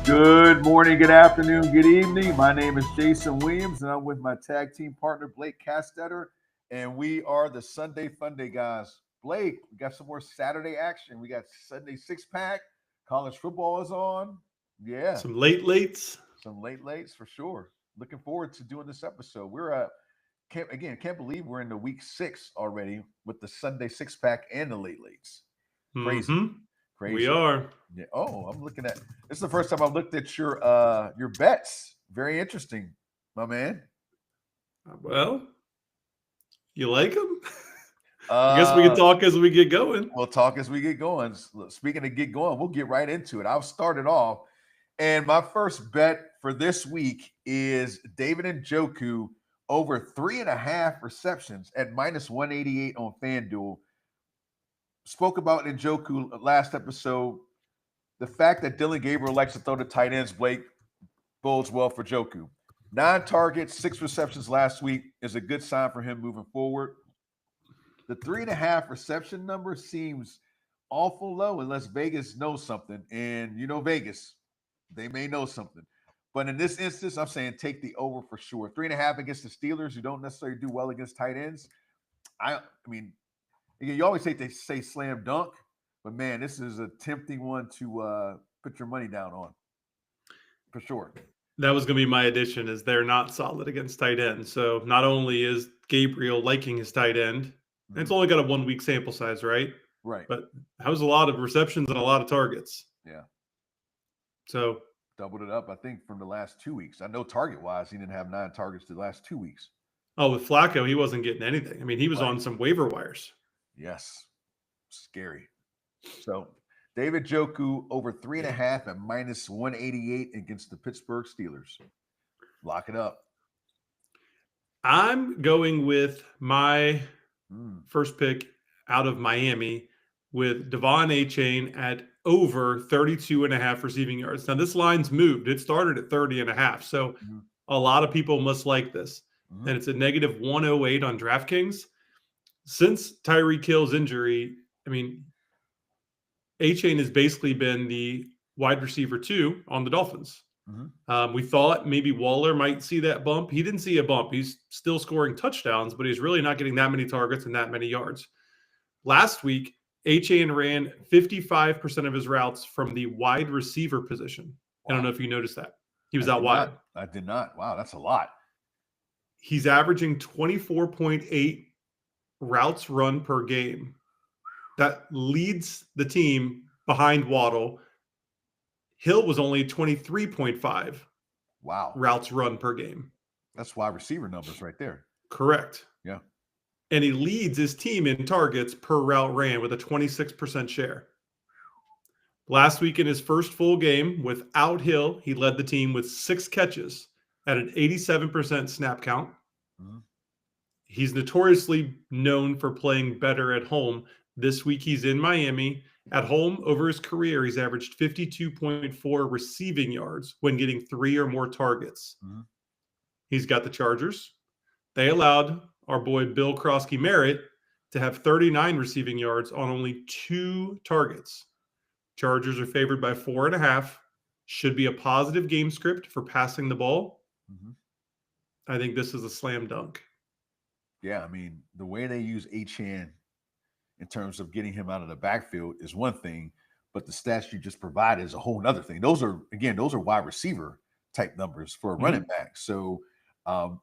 Good morning, good afternoon, good evening. My name is Jason Williams, and I'm with my tag team partner, Blake Castetter, and we are the Sunday Funday guys. Blake, we got some more Saturday action. We got Sunday six pack. College football is on. Yeah, Some lates. some lates for sure. Looking forward to doing this episode. Can't believe we're in the week 6 already with the Sunday six pack and the lates. Crazy, Mm-hmm. We crazy. are. Yeah. Oh, I'm looking at this is the first time I've looked at your bets. Very interesting, my man. Well, you like them? I guess we can Uh talk as we get going. we'll talk as we get going. Speaking of get going, we'll get right into it. I'll start it off. And my first bet for this week is David Njoku over 3.5 receptions at minus 188 on FanDuel. Spoke about Njoku last episode. The fact that Dylan Gabriel likes to throw the tight ends, Blake, bodes well for Joku. 9 targets, 6 receptions last week is a good sign for him moving forward. The 3.5 reception number seems awful low unless Vegas knows something. And you know Vegas, they may know something. But in this instance, I'm saying take the over for sure. 3.5 against the Steelers, who don't necessarily do well against tight ends. I mean, you always say slam dunk, but man, this is a tempting one to put your money down on for sure. That was going to be my addition, is they're not solid against tight end. So not only is Gabriel liking his tight end, and it's only got a 1 week sample size, right? Right. But that was a lot of receptions and a lot of targets. Yeah. So Doubled it up, I think, from the last 2 weeks. I know target wise, he didn't have 9 targets the last 2 weeks. with Flacco, he wasn't getting anything. I mean, he was Right. on some waiver wires. Yes. Scary. So David Joku over 3.5 at minus 188 against the Pittsburgh Steelers. Lock it up. I'm going with my Mm. first pick out of Miami with Devon Achane at over 32.5 receiving yards. Now, this line's moved. It started at 30.5. So Mhm. a lot of people must like this. Mhm. And it's a negative 108 on DraftKings. Since Tyreek Hill's injury, I mean, Achane has basically been the wide receiver 2 on the Dolphins. We thought maybe Waller might see that bump. He didn't see a bump. He's still scoring touchdowns, but he's really not getting that many targets and that many yards. Last week, Achane ran 55% of his routes from the wide receiver position. Wow. I don't know if you noticed that. He was out wide. I did not. Wow, that's a lot. He's averaging 24.8 routes run per game. That leads the team behind Waddle. Hill was only 23.5 routes run per game. That's wide receiver numbers right there. Correct. Yeah. And he leads his team in targets per route ran with a 26% share. Last week in his first full game without Hill, he led the team with 6 catches at an 87% snap count. Mm-hmm. He's notoriously known for playing better at home. This week he's in Miami. At home, over his career, he's averaged 52.4 receiving yards when getting 3 or more targets. Mm-hmm. He's got the Chargers. They allowed our boy Bill Krosky-Merritt to have 39 receiving yards on only 2 targets. Chargers are favored by 4.5. Should be a positive game script for passing the ball. Mm-hmm. I think this is a slam dunk. Yeah, I mean, the way they use Achane in terms of getting him out of the backfield is one thing, but the stats you just provided is a whole other thing. Those are wide receiver type numbers for a running back. So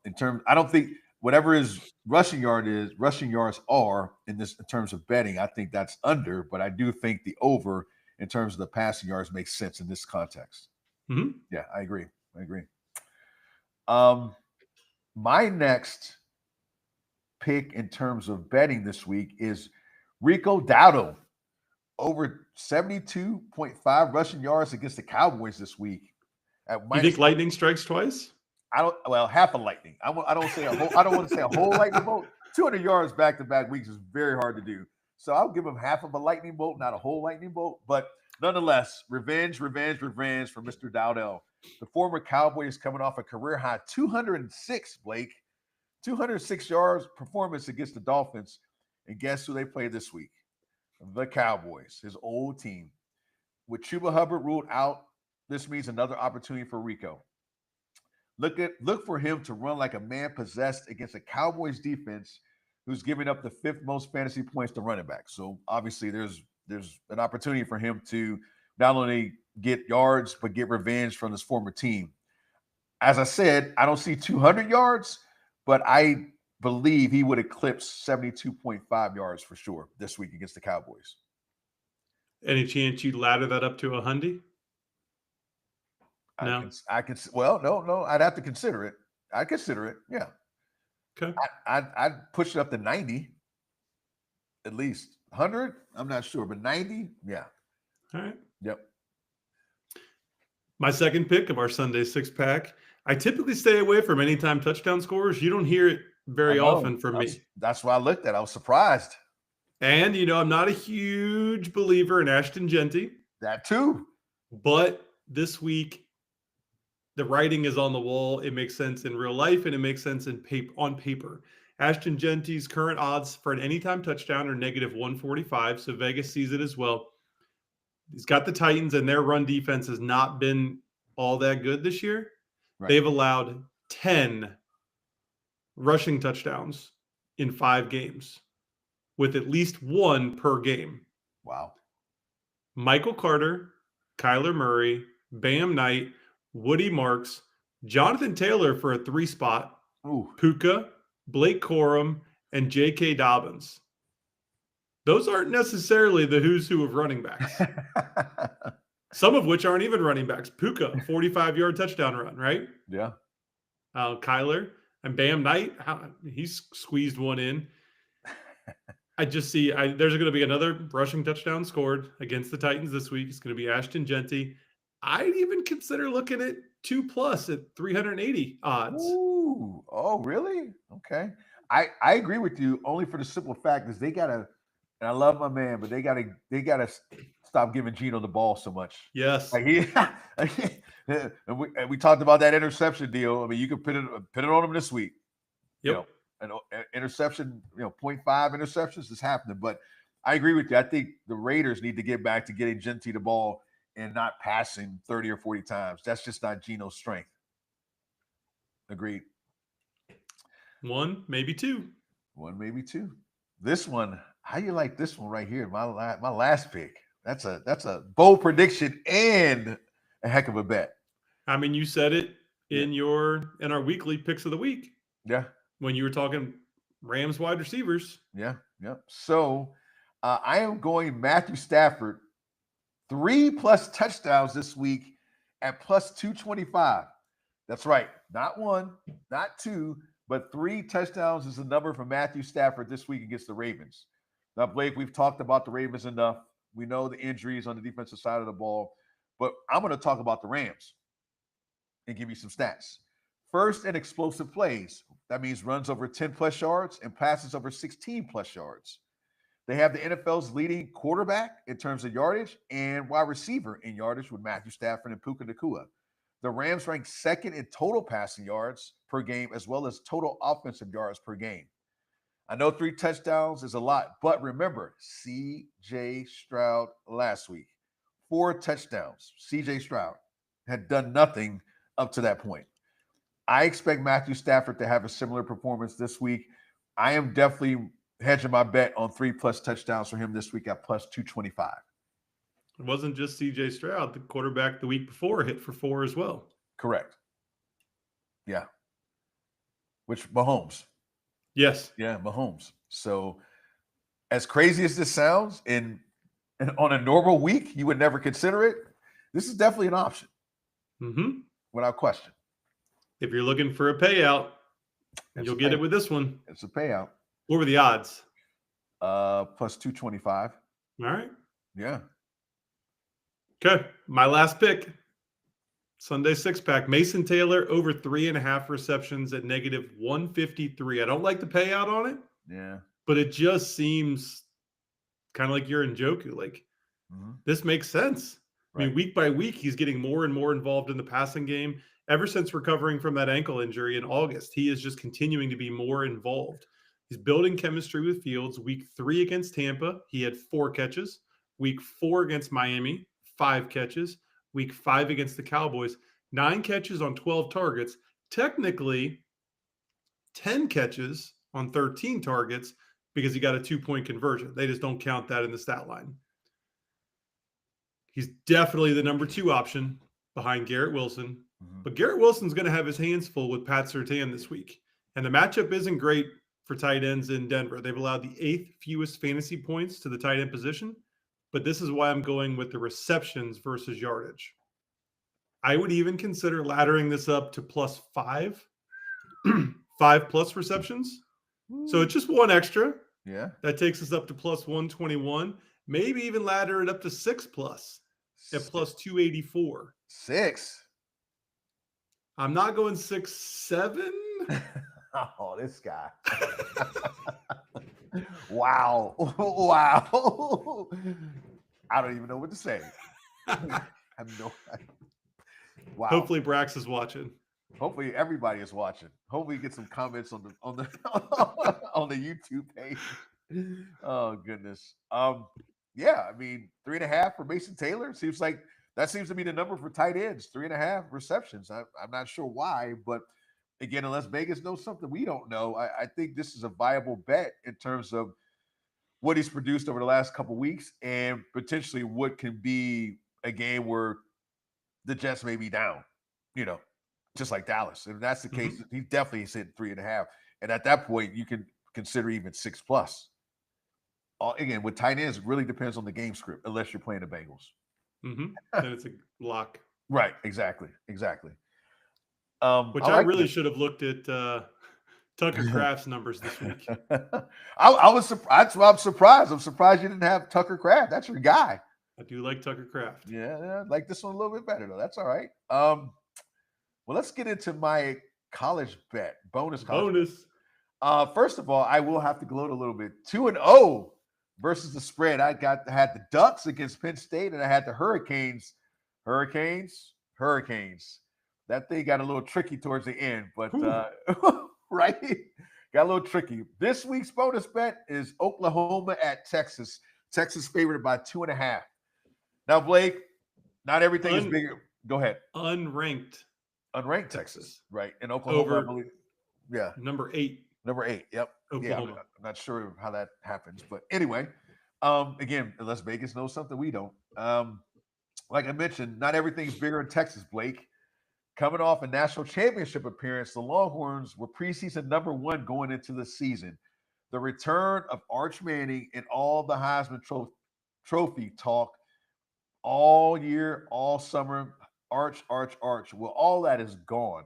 in terms, I don't think whatever his rushing yards are in terms of betting, I think that's under, but I do think the over in terms of the passing yards makes sense in this context. Mm-hmm. Yeah, I agree. My next pick in terms of betting this week is Rico Dowdle over 72.5 rushing yards against the Cowboys this week. You think lightning strikes twice? Half a lightning. I don't want to say a whole lightning bolt. 200 yards back-to-back weeks is very hard to do. So I'll give him half of a lightning bolt, not a whole lightning bolt. But nonetheless, revenge for Mr. Dowdle. The former Cowboy is coming off a career-high 206, Blake. 206 yards performance against the Dolphins. And guess who they play this week? The Cowboys, his old team. With Chuba Hubbard ruled out, this means another opportunity for Rico. Look for him to run like a man possessed against a Cowboys defense who's giving up the fifth most fantasy points to running back. So obviously there's an opportunity for him to not only get yards but get revenge from his former team. As I said, I don't see 200 yards, but I believe he would eclipse 72.5 yards for sure this week against the Cowboys. Any chance you'd ladder that up to 100? No. I can. Well, no. I'd have to consider it. I'd consider it. Yeah. Okay. I'd push it up to 90, at least 100. I'm not sure, but 90. Yeah. All right. Yep. My second pick of our Sunday six pack. I typically stay away from anytime touchdown scores. You don't hear it very often from me. That's why I looked at. I was surprised. And I'm not a huge believer in Ashton Jeanty. That too. But this week, the writing is on the wall. It makes sense in real life, and it makes sense on paper. Ashton Jeanty's current odds for an anytime touchdown are negative 145, so Vegas sees it as well. He's got the Titans, and their run defense has not been all that good this year. Right. They've allowed 10 rushing touchdowns in 5 games, with at least 1 per game. Wow. Michael Carter, Kyler Murray, Bam Knight, Woody Marks, Jonathan Taylor for a 3 spot, Puka, Blake Corum, and J.K. Dobbins. Those aren't necessarily the who's who of running backs. Some of which aren't even running backs. Puka, 45-yard touchdown run, right? Yeah. Kyler and Bam Knight, he's squeezed one in. I just see there's going to be another rushing touchdown scored against the Titans this week. It's going to be Ashton Jeanty. I'd even consider looking at 2+ at 380 odds. Ooh. Oh, really? Okay. I agree with you only for the simple fact is they gotta, and I love my man, but they gotta stop giving Geno the ball so much. Yes. Like and we talked about that interception deal. I mean, you could put it on him this week. Yep. An interception, 0.5 interceptions is happening. But I agree with you. I think the Raiders need to get back to getting Jeanty the ball and not passing 30 or 40 times. That's just not Geno's strength. Agreed. 1, maybe 2. 1, maybe 2. This one, how you like this one right here? My last pick. That's a bold prediction and a heck of a bet. I mean, you said it in our weekly picks of the week. Yeah. When you were talking Rams wide receivers. Yeah. Yep. So I am going Matthew Stafford 3+ touchdowns this week at +225. That's right. Not 1, not 2, but 3 touchdowns is the number for Matthew Stafford this week against the Ravens. Now, Blake, we've talked about the Ravens enough. We know the injuries on the defensive side of the ball, but I'm going to talk about the Rams and give you some stats. First in explosive plays. That means runs over 10+ yards and passes over 16+ yards. They have the NFL's leading quarterback in terms of yardage and wide receiver in yardage with Matthew Stafford and Puka Nacua. The Rams rank second in total passing yards per game as well as total offensive yards per game. I know 3 touchdowns is a lot, but remember, C.J. Stroud last week, 4 touchdowns. C.J. Stroud had done nothing up to that point. I expect Matthew Stafford to have a similar performance this week. I am definitely hedging my bet on 3+ touchdowns for him this week at +225. It wasn't just C.J. Stroud. The quarterback the week before hit for 4 as well. Correct. Yeah. Which Mahomes. Yes. Yeah, Mahomes. So as crazy as this sounds, and on a normal week, you would never consider it. This is definitely an option. Mm-hmm. Without question. If you're looking for a payout, you'll get it with this one. It's a payout. What were the odds? +225. All right. Yeah. Okay. My last pick. Sunday 6-pack. Mason Taylor over 3.5 receptions at -153. I don't like the payout on it. Yeah. But it just seems kind of like you're in Njoku. Like, this makes sense. Right. I mean, week by week, he's getting more and more involved in the passing game. Ever since recovering from that ankle injury in August, he is just continuing to be more involved. He's building chemistry with Fields. Week 3 against Tampa, he had 4 catches. Week 4 against Miami, 5 catches. week 5 against the Cowboys. 9 catches on 12 targets. Technically, 10 catches on 13 targets because he got a 2-point conversion. They just don't count that in the stat line. He's definitely the number 2 option behind Garrett Wilson. But Garrett Wilson's going to have his hands full with Pat Surtain this week. And the matchup isn't great for tight ends in Denver. They've allowed the 8th fewest fantasy points to the tight end position. But this is why I'm going with the receptions versus yardage. I would even consider laddering this up to plus 5. 5 plus receptions. So it's just 1 extra. Yeah. That takes us up to plus 121. Maybe even ladder it up to 6 plus at plus 284. 6. I'm not going 6, 7. Oh, this guy. Wow. Wow. I don't even know what to say. I have no idea. Wow. Hopefully Brax is watching. Hopefully everybody is watching. Hopefully get some comments on the on the YouTube page. Oh goodness. Yeah, I mean 3.5 for Mason Taylor seems like that seems to be the number for tight ends. 3.5 receptions. I'm not sure why, but again, unless Vegas knows something we don't know, I think this is a viable bet in terms of what he's produced over the last couple of weeks and potentially what can be a game where the Jets may be down, just like Dallas. If that's the case, he definitely is hitting 3.5. And at that point, you can consider even 6 plus. Again, with tight ends, it really depends on the game script, unless you're playing the Bengals. Then it's a lock. Right. Exactly. Which I really should have looked at Tucker Kraft's numbers this week. I was surprised. I'm surprised. I'm surprised you didn't have Tucker Kraft. That's your guy. I do like Tucker Kraft. Yeah, I like this one a little bit better, though. That's all right. Well, let's get into my college bet. Bonus. First of all, I will have to gloat a little bit. 2-0 versus the spread. I had the Ducks against Penn State, and I had the Hurricanes. That thing got a little tricky towards the end, but right, got a little tricky. This week's bonus bet is Oklahoma at Texas. Texas favored by 2.5. Now, Blake, not everything is bigger. Go ahead. Unranked Texas, right? In Oklahoma, I believe. Yeah. Number 8. Yep. Oklahoma. Yeah, I'm not sure how that happens, but anyway, again, unless Vegas knows something we don't. Like I mentioned, not everything's bigger in Texas, Blake. Coming off a national championship appearance, the Longhorns were preseason number 1 going into the season. The return of Arch Manning and all the Heisman Trophy talk all year, all summer, Arch. Well, all that is gone.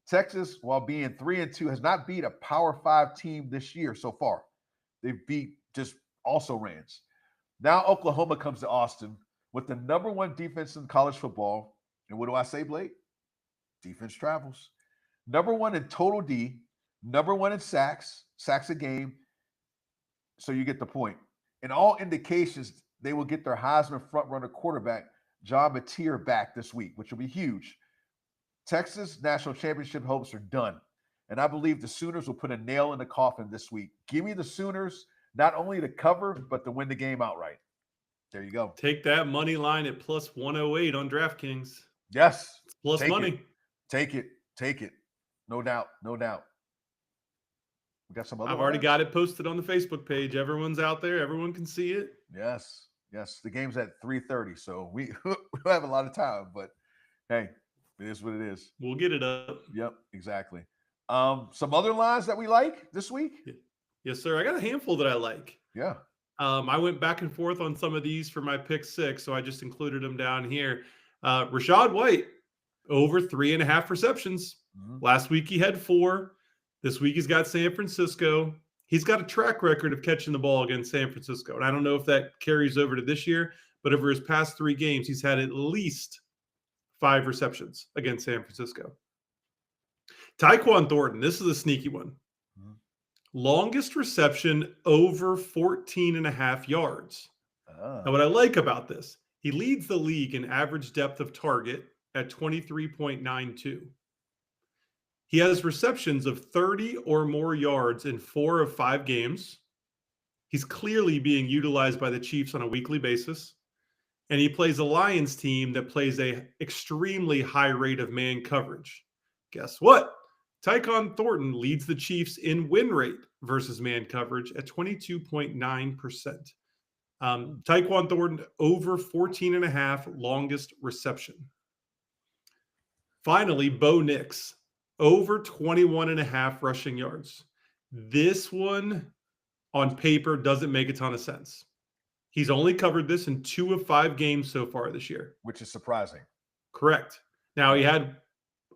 Texas, while being 3-2, has not beat a Power 5 team this year so far. They've beat just also-rans. Now Oklahoma comes to Austin with the number 1 defense in college football. And what do I say, Blake? Defense travels. Number 1 in total D, number 1 in sacks a game. So you get the point. In all indications, they will get their Heisman front-runner quarterback, John Mateer, back this week, which will be huge. Texas national championship hopes are done. And I believe the Sooners will put a nail in the coffin this week. Give me the Sooners not only to cover, but to win the game outright. There you go. Take that money line at plus 108 on DraftKings. Yes. Plus money. Take it. No doubt. We got some other I've already got it posted on the Facebook page. Everyone's out there. Everyone can see it. Yes. The game's at 3:30, so we have a lot of time, but hey, it is what it is. We'll get it up. Yep, exactly. Some other lines that we like this week? Yes, sir. I got a handful that I like. Yeah. I went back and forth on some of these for my pick 6, so I just included them down here. Rachaad White, over 3.5 receptions. Last week he had 4. This week he's got San Francisco. He's got a track record of catching the ball against San Francisco. And I don't know if that carries over to this year, but over his past 3 games, he's had at least 5 receptions against San Francisco. Tyquan Thornton, this is a sneaky one. Longest reception over 14.5 yards. Now, what I like about this, he leads the league in average depth of target at 23.92. He has receptions of 30 or more yards in 4 of 5 games. He's clearly being utilized by the Chiefs on a weekly basis. And he plays a Lions team that plays a extremely high rate of man coverage. Guess what? Tyquan Thornton leads the Chiefs in win rate versus man coverage at 22.9%. Tyquan Thornton over 14 and a half longest reception. Finally, Bo Nix over 21 and a half rushing yards. This one on paper doesn't make a ton of sense. He's only covered this in 2 of 5 games so far this year. Which is surprising. Correct. Now, he had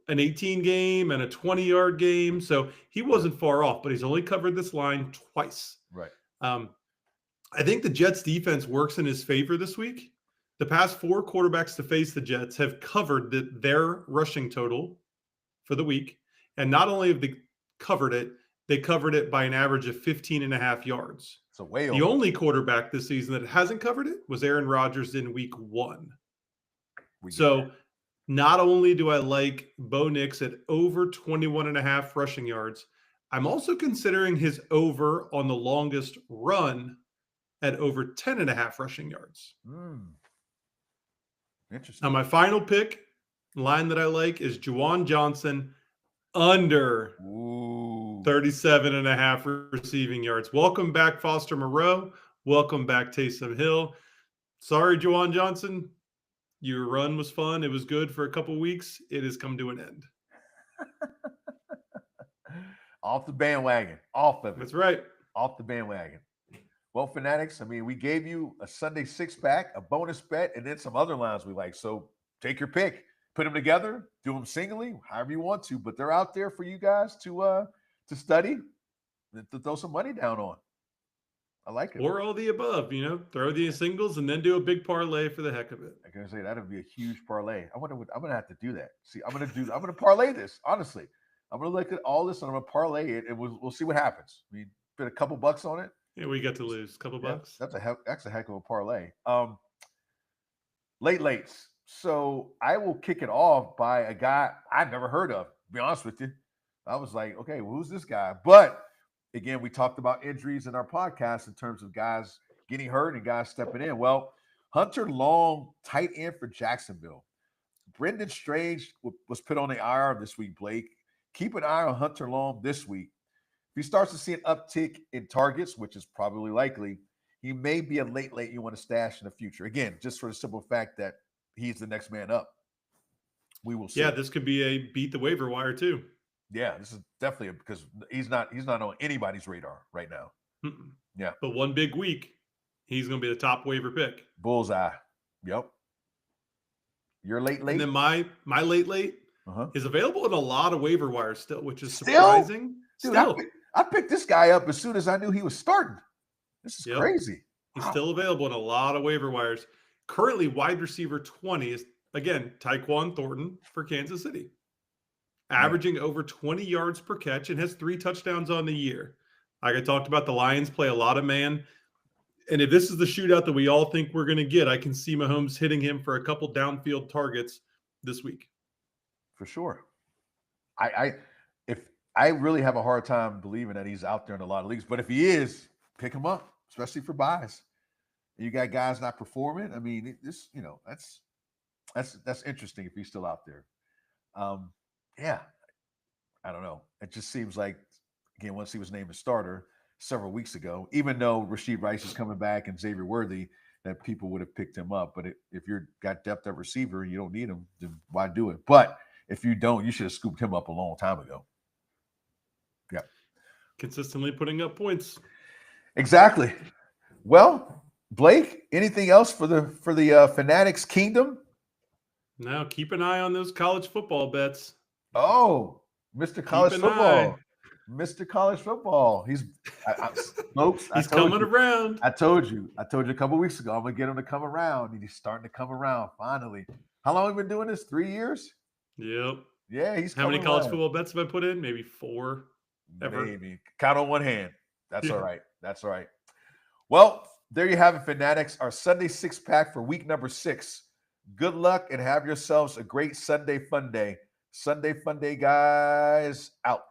an 18 game and a 20-yard game, so he wasn't far off, but he's only covered this line twice. Right. I think the Jets defense works in his favor this week. The past 4 quarterbacks to face the Jets have covered their rushing total for the week. And not only have they covered it by an average of 15 and a half yards. So way The over. only quarterback this season that hasn't covered it was Aaron Rodgers in week 1. So not only do I like Bo Nix at over 21 and a half rushing yards, I'm also considering his over on the longest run at over 10 and a half rushing yards. Interesting. Now, my final pick line that I like is Juwan Johnson under 37 and a half receiving yards. Welcome back, Foster Moreau. Welcome back, Taysom Hill. Sorry, Juwan Johnson. Your run was fun. It was good for a couple weeks. It has come to an end. Off the bandwagon. Off of it. That's right. Off the bandwagon. Well, Fanatics, I mean, we gave you a Sunday 6-pack, a bonus bet, and then some other lines we like. So take your pick. Put them together. Do them singly, however you want to. But they're out there for you guys to study and to throw some money down on. I like it. Or all the above, throw the singles and then do a big parlay for the heck of it. I can say that'd be a huge parlay. I wonder what I'm gonna have to do that. See, I'm gonna parlay this, honestly. I'm gonna look at all this and I'm gonna parlay it and we'll see what happens. We put a couple bucks on it. Yeah, we got to lose a couple bucks. That's a heck of a parlay. Lates. So I will kick it off by a guy I've never heard of, to be honest with you. I was like, okay, well, who's this guy? But again, we talked about injuries in our podcast in terms of guys getting hurt and guys stepping in. Well, Hunter Long, tight end for Jacksonville. Brendan Strange was put on the IR this week, Blake. Keep an eye on Hunter Long this week. If he starts to see an uptick in targets, which is probably likely, he may be a late you want to stash in the future. Again, just for the simple fact that he's the next man up. We will see. Yeah, this could be a beat the waiver wire too. Yeah, this is definitely because he's not on anybody's radar right now. Mm-mm. Yeah. But one big week, he's going to be the top waiver pick. Bullseye. Yep. Your late. And then my late is available in a lot of waiver wires still, which is surprising. Dude, I picked this guy up as soon as I knew he was starting. This is crazy. He's still available in a lot of waiver wires. Currently, wide receiver 20 is, again, Tyquan Thornton for Kansas City. Averaging over 20 yards per catch and has 3 touchdowns on the year. Like I talked about, the Lions play a lot of man. And if this is the shootout that we all think we're going to get, I can see Mahomes hitting him for a couple downfield targets this week. For sure. I really have a hard time believing that he's out there in a lot of leagues. But if he is, pick him up, especially for buys. You got guys not performing. I mean, that's interesting if he's still out there. Yeah, I don't know. It just seems like, again, once he was named a starter several weeks ago, even though Rashid Rice is coming back and Xavier Worthy, that people would have picked him up. But if you're got depth at receiver and you don't need him, then why do it? But if you don't, you should have scooped him up a long time ago. Yeah. Consistently putting up points. Exactly. Well, Blake, anything else for the Fanatics Kingdom? Now keep an eye on those college football bets. Oh, Mr. College Football. Mr. College Football. He's folks. He's coming around. I told you a couple weeks ago, I'm gonna get him to come around, and he's starting to come around finally. How long have we been doing this? 3 years? Yep. Yeah, he's How many coming college around. football bets have I put in? Maybe 4. Ever. Maybe. Count on one hand. That's all right. That's all right. Well, there you have it, Fanatics. Our Sunday 6-pack for week number 6. Good luck and have yourselves a great Sunday fun day. Sunday fun day, guys. Out.